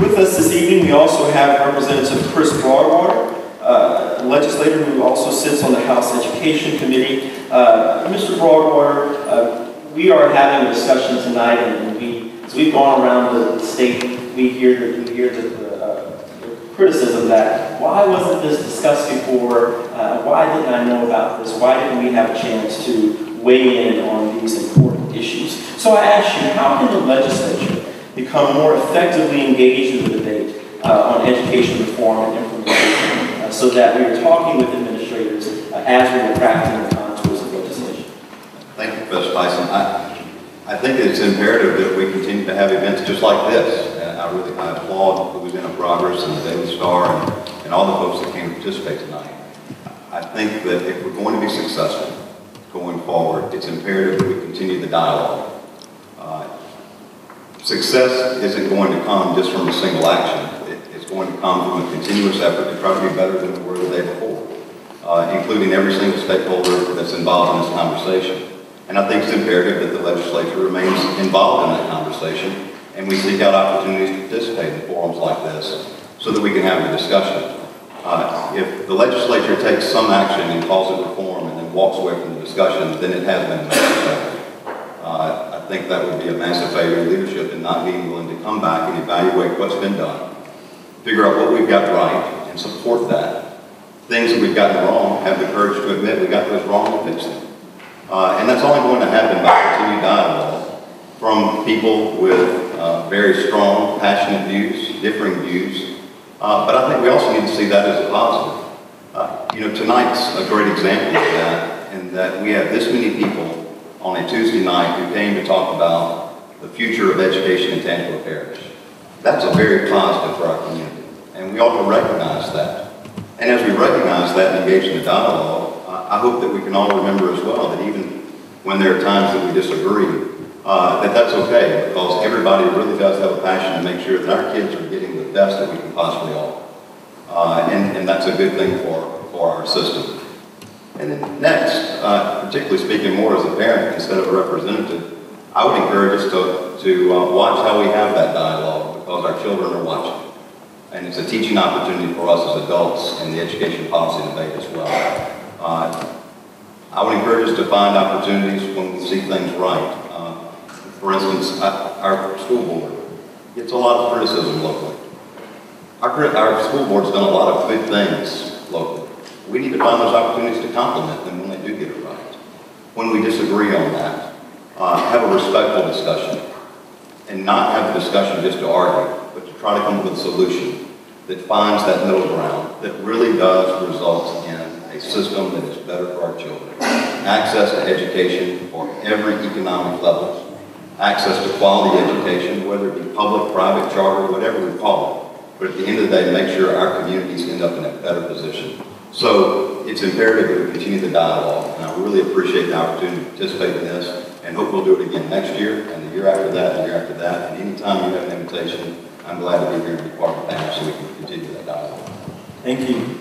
With us this evening, we also have Representative Chris Broadwater, a legislator who also sits on the House Education Committee. Mr. Broadwater, we are having a discussion tonight, and as we've gone around the state, we hear the criticism that why wasn't this discussed before? Why didn't I know about this? Why didn't we have a chance to weigh in on these important issues? So I ask you, how can the legislature become more effectively engaged in the debate on education reform and implementation so that we are talking with administrators as we are crafting the contours of legislation? Thank you, Professor Tyson. I think it's imperative that we continue to have events just like this. I applaud Louisiana Progress and the Daily Star and all the folks that came to participate tonight. I think that if we're going to be successful going forward, it's imperative that we continue the dialogue. Success isn't going to come just from a single action. It's going to come from a continuous effort to try to be better than we were the day before, including every single stakeholder that's involved in this conversation. And I think it's imperative that the legislature remains involved in that conversation, and we seek out opportunities to participate in forums like this so that we can have a discussion. If the legislature takes some action and calls it reform and then walks away from the discussion, then it has been a massive failure. I think that would be a massive failure of leadership in not being willing to come back and evaluate what's been done, figure out what we've got right, and support that. Things that we've gotten wrong, have the courage to admit we got those wrong and fix them. And that's only going to happen by continued dialogue from people with very strong, passionate views, differing views. But I think we also need to see that as a positive. Tonight's a great example of that, in that we have this many people on a Tuesday night who came to talk about the future of education in Tangipahoa Parish. That's a very positive for our community, and we ought to recognize that. And as we recognize that and engage in the dialogue, I hope that we can all remember as well that even when there are times that we disagree, that's okay, because everybody really does have a passion to make sure that our kids are getting the best that we can possibly offer. And that's a good thing for our system. And then next, particularly speaking more as a parent instead of a representative, I would encourage us to watch how we have that dialogue, because our children are watching. And it's a teaching opportunity for us as adults in the education policy debate as well. I would encourage us to find opportunities when we see things right. For instance, our school board gets a lot of criticism locally. Our school board's done a lot of good things locally. We need to find those opportunities to compliment them when they do get it right. When we disagree on that, have a respectful discussion, and not have the discussion just to argue, but to try to come up with a solution that finds that middle ground that really does result in a system that is better for our children. Access to education for every economic level, access to quality education, whether it be public, private, charter, whatever we call it. But at the end of the day, make sure our communities end up in a better position. So it's imperative that we continue the dialogue, and I really appreciate the opportunity to participate in this, and hope we'll do it again next year, and the year after that, and the year after that, and anytime you have an invitation, I'm glad to be here and be part of the panel so we can continue that dialogue. Thank you.